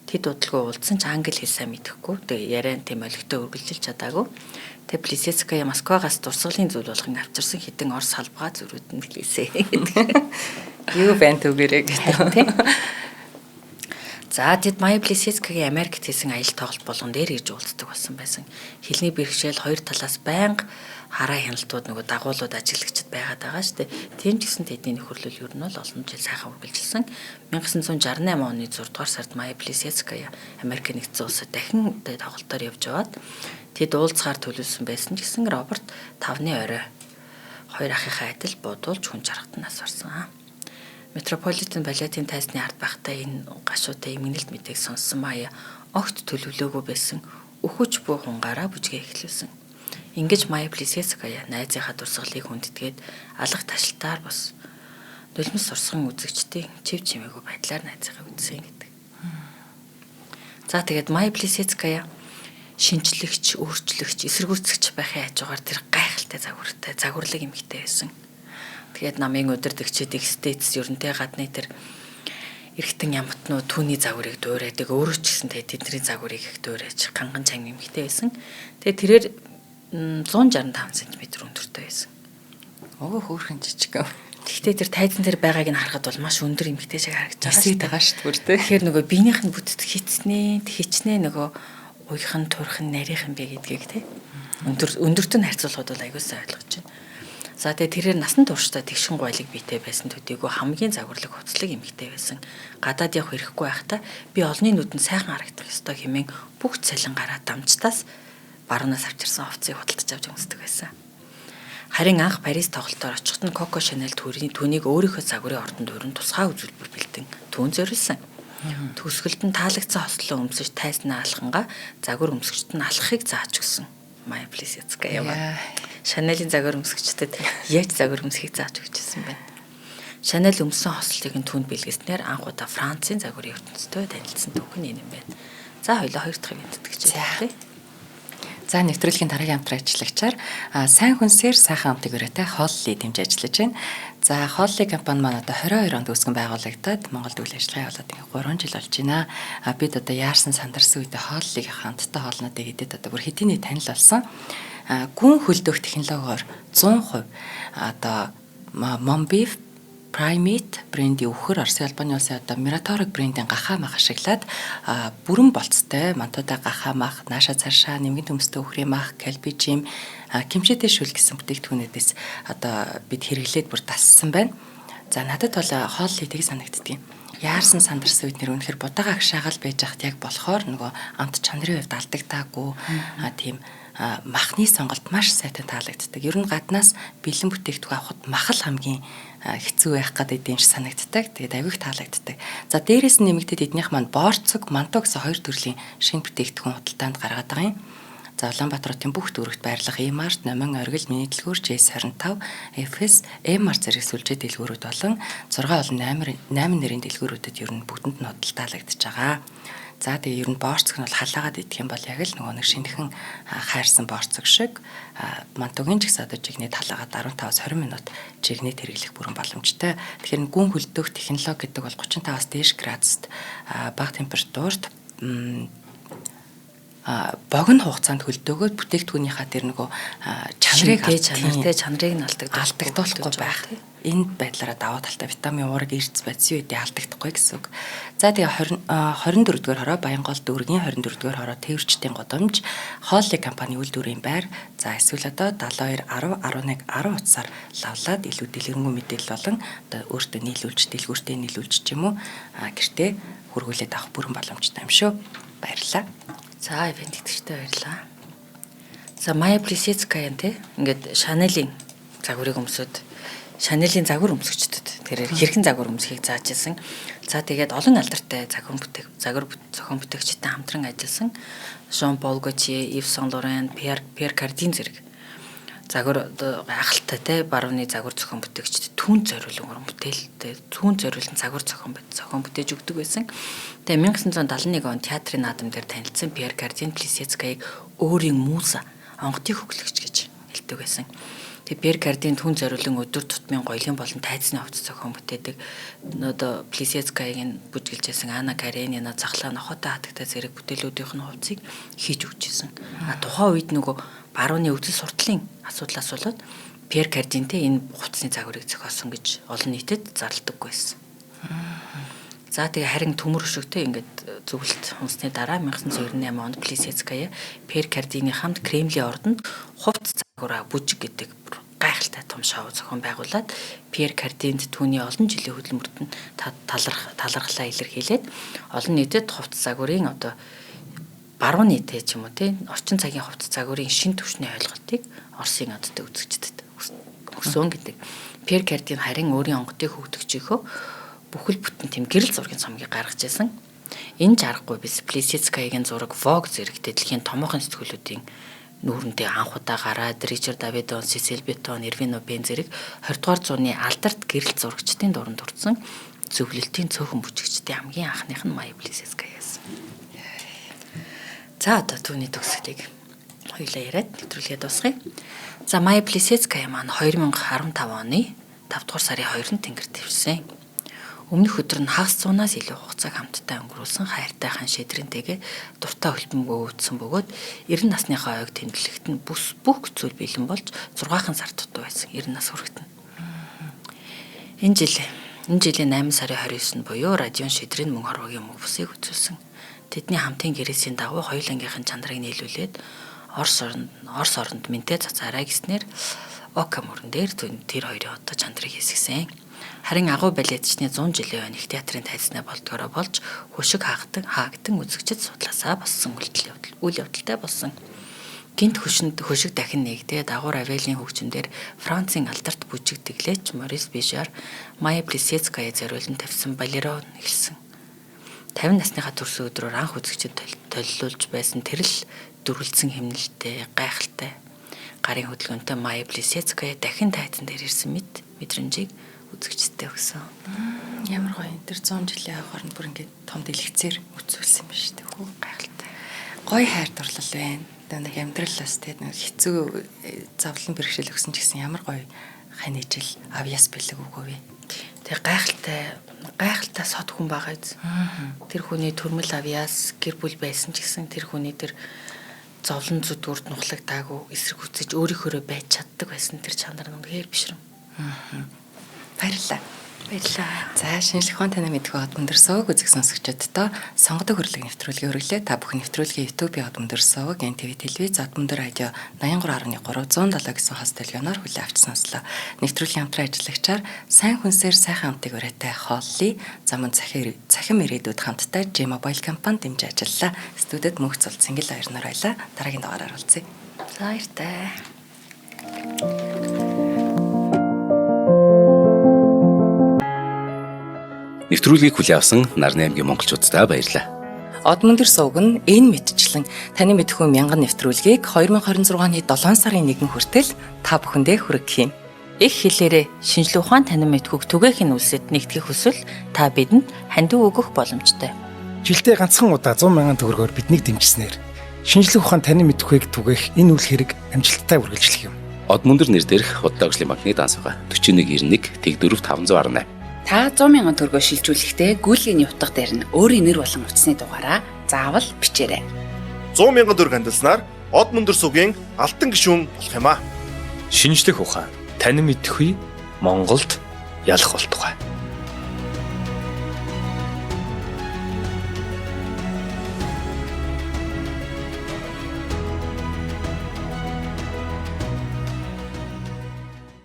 S2: Тэд удалгүй уулзсан ч англи хэл сайн мэдэхгүй. Тэгээ яриан тийм олигтой үргэлжилж чадаагүй. Тэгээ Плисецкая Москвагаас дурсгалын зүйл болгон авчирсан хитэн Орос халбага зүрүүд нь хэлээсэ гэдэг.
S1: Юу байна түгээрээ гэдэг.
S2: За тэд Майя Плисецкаягийн Америкт хийсэн аялал тоглолт болгон дээр ирж уулздаг болсон байсан. Хэлний бэрхшээл хоёр талаас байнга хараа хяналтууд нөгөө дагуулууд ажиглагчд байгаад байгаа шүү дээ. Тийм ч гэсэн тэдний нөхөрлөл ер нь бол олон жил сайхан үргэлжилсэн. 1968 оны 6 дугаар сард Майя Плисецкая Америк нэгдсэн улсад дахин тоглолтоор явж аваад тэд уулзахаар төлөвлөсөн байсан ч гэсэн Роберт 5-ны орой хоёр ахыхаа адил буудуулж хүн жаргад нас орсон. Метрополитен балетын тайзны ард байхдаа энэ гашуутай эмгэнэлт мэдээг сонссон Майя огт төлөвлөөгүй байсан өхөж буй хунгаараа бүжгээ эхлүүлсэн. Ингэж Майя Плисецкая найзынхаа дурсгалыг хүндэтгээд алга ташлалтаар бас нулимс сурсган үзэгчдийн чив чимээгүй байдлаар найзынхаа үдсэн гэдэг. За тэгээд Майя Плисецкая шинжлэгч, өөрчлөгч, эсэргүүцэгч байхын хажуугаар тэр гайхалтай загварлаг эмэгтэй байсан. Тэгээд намын удирдагчид экстетс ерөнтэй гадны тэр эргэтэн ямтнууд түүний загварыг дуурайдаг өөрөө ч гэсэн тэдний загварыг их дуурайж ганган чанга эмэгтэй байсан. Тэгээд тэрээр 165 см өндөртэй байсан.
S1: Хөөрхөн жижиг юм.
S2: Гэхдээ тэр тайзан дээр байгааг нь харахад бол маш өндөр эмэгтэй шиг харагдаж
S1: байгаа шүү дээ.
S2: Тэгэхээр нөгөө биенийх нь бүтэц хичнээн нөгөө уйхан турхан нарийнхан бэ гэдгийг те өндөрт нь харьцуулахад бол аягүй сайн ойлгож байна. За тэгээ тэрээр насан туршдаа тэгшин гойлог биетэй байсан төдийгүй хамгийн загварлаг хуцлаг эмэгтэй байсан. Гадаад явах хэрэггүй байхдаа би олонний нүдэнд сайхан харагдах ёстой хэмээн бүх цалин гараа дамжтаас баруунаас авчирсан овцыг худалдаж авч өмсдөг байсан. Харин анх Парис тоглолтоор очиход нь Коко Шанель түүнийг өөрийнхөө загварын ордонд өрн тусгай үзүүлбэр бэлдэн түүн зориулсан. Төгсгөлд нь таалагдсан хослоо өмсөж тайснаа алхангаа загвар өмсгчд нь алхахыг зааж өгсөн. Майя Плисецкая яа. Шанелийн загвар өмсгчдэд яаж загвар өмсөхийг зааж өгчээсэн бэ? Шанель өмсөн хослолтыг нь түүнд бэлгэснээр анх удаа Францын загварын ертөнцтэй танилцсан түүхэн энэ юм байна. За хоёлоо хоёр дахь юм тэтгэж.
S1: За нэвтрүүлгийн дараагийн хамтран ажиллагчаар сайн хүнсээр сайхан амтыг өрөөтэй Холли дэмжиж ажиллаж байна. За Холли компани маань одоо 22 онд үүсгэн байгуулагдаад Монголд үйл ажиллагаа явуулаад 3 жил болж байна. Бид одоо яарсан сандарсан үедээ Холлиг хамттай хоолнуудыг идэд одоо бүр хэдийний танил болсон. Гүн хөлдөөх технологиор 100% одоо Monbeef Primate брендийн өвхөр Оросын албаны улсын одоо Miratoric брендийн гахаа мах ашиглаад бүрэн болцтой мантуудаа гахаа мах, нааша цаашаа нэмгэн төмстэй өвхрийн мах, кальбижим, кимчитэй шүл гэсэн бүтээгдэхүүнүүдээс одоо бид хэрэглээд бүр дассан байна. За надад бол хоол хийдэг санагддаг юм. Яарсан сандарсан үед нэр үнэхээр будаага агшаагаал байж хат яг болохоор нөгөө амт чанарын хувьд алдагдаагүй тийм махны сонголт маш сайтай таалагддаг. Ер нь гаднаас бэлэн бүтээгдэхүүн авахд мах л хамгийн хэцүү байх гэдэг юм шиг санагддаг. Тэгээд авиг таалагддаг. За дээрээс нь нэмэгдээд эднийх маань борцог, манто гэсэн хоёр төрлийн шинэ бүтээгдэхүүн худалдаанд гаргаад байгаа юм. За Улаанбаатар хотын бүх дүүрэгт байрлах E-Mart, Номин, Оргил, Миний дэлгүүр, J25, FS, E-Mart зэрэг сүлжээ дэлгүүрүүд болон 6 болон 8 нэрийн дэлгүүрүүдэд ер нь бүгдэнд нь худалдаалагдчихж байгаа. За тэгээ ер нь борцог нь бол халаагаад идэх юм бол яг л нөгөө нэг шинэхэн хайрсан борцог шиг мантугийн ч гэсэн одоо жигнээ талаагаад 15-20 минут жигнээ хэрэглэх бүрэн боломжтой. Тэгэхээр гүн хөлдөөх технологи гэдэг бол 35-аас дээш градуст бага температурт богино хугацаанд хөлдөөгөөд бүтээгдэхүүнийхаа тэр нөгөө чанарыг нь алдагдуулахгүй байх. Энэ байдлаараа даваа талтай витамин уурыг эрдэс бодис үедээ алдагдахгүй гэсэн үг. За тэгээ 24-р хороо Баянгол дүүргийн 24-р хороо Тээвэрчдийн годомж Холли компани үйлдвэрийн байр. За эсвэл одоо 72 10 11 10 утсаар лавлаад илүү дэлгэрэнгүй мэдээлэл болон одоо өөртөө нийлүүлж дэлгүүртээ нийлүүлж ч юм уу гэртээ хөргүүлээд авах бүрэн боломжтой юм шүү. Баярлалаа.
S2: За ивент идэвхтэй баярлалаа. За Майя Плисецкая те ингээд Шанелийн загварыг өмсөд Шанелийн загвар өмсгчдөд тэрээр хэрхэн загвар өмсөхийг зааж ирсэн. За тэгээд олон алдартай загвар зохион бүтээгчтэй хамтран ажилласан Jean Paul Gaultier, Yves Saint Laurent, Pierre Cardin зэрэг загвар гайхалтай те барууны загвар зохион бүтээгчд түүнд зориулсан уран бүтээлтэй түүнд зориулсан загвар зохион бүтээж өгдөг байсан. Тэгээ 1971 он театрын наадам дээр танилцсан Pierre Cardin Плисецкаяг өөрийн муса онготын хөглөгч гэж хэлдэг байсан. Тэгээ Pierre Cardin түүнд зориулсан өдөр тутмын гоёлын болон тайзны хувцас зохион бүтээдэг. Одоо Плисецкаяг нь бүжгэлж байсан Анна Каренина захлаа нохотой хатагтай зэрэг бүтээлүүдийнх нь хувцсыг хийж өгч ирсэн. Тухайн үед нөгөө барууны өвдөл суртлын асуудлаас болоод Pierre Cardinтэй энэ хувцсны загварыг зохиосон гэж олон нийтэд зарлагдаггүй байсан. За тэгээ харин төмөр өшөгтэй ингээд зөвлөлт хүнсний дараа 1998 онд Плисецкая Pierre Cardin-ийн хамт Кремлийн ордонд хувцс загвараа бүжиг гэдэг гайхалтай том шоу зохион байгуулад Pierre Cardin-д түүний олон жилийн хөдөлмөрт нь талархлаа илэрхийлээд олон нийтэд хувцс загварын одоо барууны тэ ч юм уу те орчин цагийн хувцс загварын шин түвшний ойлголтыг Оросын одтой үзэгчдэд өгсөн гэдэг. Pierre Cardin харин өөрийн онготыг хөгдөгчийнхөө бүхэл бүтэн тийм гэрэл зургийн цомгийг гаргаж ирсэн. Энэ жаргагүй бис Плисецкаягийн зураг Vogue зэрэгтэй дэлхийн томоохон сэтгүүлүүдийн нүүрэндээ анх удаа гараад Ричард Аведон, Сесил Бетон, Ирвин Опен зэрэг 20 дугаар зууны алдарт гэрэл зурагчдын дууранд орсон зөвлөлтийн цөөхөн бүжигчдийн хамгийн анхных нь Майя Плисецкаяас. За одоо түүний төгсгөлийг хоёулаа яриад нэвтрүүлгээ дуусгая. За Майя Плисецкая маань 2015 оны 5 дугаар сарын 2-нд тэнгэр дэвшсэн. Өмнөх өдөр нь хагас 100-аас илүү хугацааг хамтдаа өнгөрүүлсэн хайртай хан шидрэнтэйгээ дуртай хөлбөмбөгөө үүдсэн бөгөөд 90 насныхаа ойг тэмдэглэгт нь бүх зүйл бэлэн болж 6хан сар дутуу байсан 90 нас хүрэхэд нь. Энэ жилийн 8 сарын 29-нд буюу радион шидрийн мөн хорвогийн мөнх бусыг үзүүлсэн. Тэдний хамтын гэрээсийн дагуу хоёулангийнхан чанарыг нийлүүлээд Орос оронд мэнтэй цацаараа гэснээр Ока мөрөн дээр тэр хоёрын одоо чанарыг хэсгсэн. Харин агуу балетчны 100 жилийн өмнө их театрын тайзнаа болдгороо болж хөшиг хаагдан үзэгчд судлаасаа болсон үйл явдалтай болсон. Гинт хөшиг дахин нэгдээд агуур Равелийн хөгжмөндөр Францын алдарт бүжиг дэглээч Морис Бишар Майя Плисецкая зориулан тавьсан Болеро эхэлсэн. 50 насныхаа төрсөн өдрөөр анх үзэгчид толилуулж байсан тэр л дөрвөлдсөн хэмнэлтэй, гайхалтай гарын хөдөлгөөнтэй Майя Плисецкая дахин тайзан дээр ирсэн мэдрэмжийг үзэгчдэд өгсөн.
S1: Ямар гоё энэ тэр 100 жилийн хооронд бүр ингээд том дэлгэцээр үзүүлсэн юм биш үү?
S2: Гайхалтай.
S1: Гоё хайр дурлал байна. Одоо нэг амьдралаас тэгээд нэг хэцүү завлан бэрхшээл өгсөн ч гэсэн ямар гоё хань ижил авьяас бэлэг үгүй.
S2: Тэгээ гайхалтай сод хүн байгаа биз. Тэр хүний төрмөл авьяас гэр бүл байсан ч гэсэн тэр хүний тэр зовлон зүдгүрд нухлагдаагүй эсрэг үцэж өөрийнхөө байж чаддаг байсан тэр чанар нь үнэхээр бишрэм.
S1: Баярлалаа. За шинжлэх ухаан танай мэдхүү од мөндөр сувг үзэх сонсогчдод сонгодог хөрлөг нэвтрүүлгээ өргөлөө. Та бүхэн нэвтрүүлгийн YouTube-ийн од мөндөр сувг, NTV телевиз, од мөндөр радио 83.3 107 гэсэн хос телевизээр хүлээн авч сонслоо. Нэвтрүүлгийн хамтран ажиллагчаар сайн хүнсээр сайхан амтыг өрөөтэй хооллоо. Замун цахим ирээдүйд хамтдаа G-Mobile компани дэмжиж ажиллалаа. Студид мөнх цул Цэнгэл баяр нар байлаа. Дараагийн дугаараар уулзъя.
S2: За баяртай.
S3: Нэвтрүүлгийг хүлээн авсан Нарны аймгийн монголчуудаа баярлалаа.
S1: Од мөндөр сувг нь энэ мэдчлэн таны мэдхүү мянган нэвтрүүлгийг 2026 оны 7 сарын 1 хүртэл та бүхэндээ хүргэх юм.
S2: Их хэлээрээ шинжлэх ухаан танин мэдхүүг түгээх үлсэд нэгтгэх хүсвэл та бидэнд хандив өгөх боломжтой.
S4: Жилдээ ганцхан удаа 100,000 төгрөгөөр биднийг дэмжснээр шинжлэх ухаан танин мэдхүйг түгээх энэ үйл хэрэг амжилттай үргэлжлэх юм.
S3: Од мөндөр нэр дээрх Худалдаа агшлын банкны дансгаа 4191 тэг 4518.
S5: Та 100,000 төгрөгөөр шилжүүлэхдээ гүйлгээний утга дээр нь өөрийн нэр болон утасны дугаараа заавал бичээрэй.
S6: 100,000 төгрөг хандалснаар Од мөндөр сувгийн алтан гишүүн болох юм а.
S7: Шинжлэх ухаан танин мэдхгүй Монголд ялах болтугай.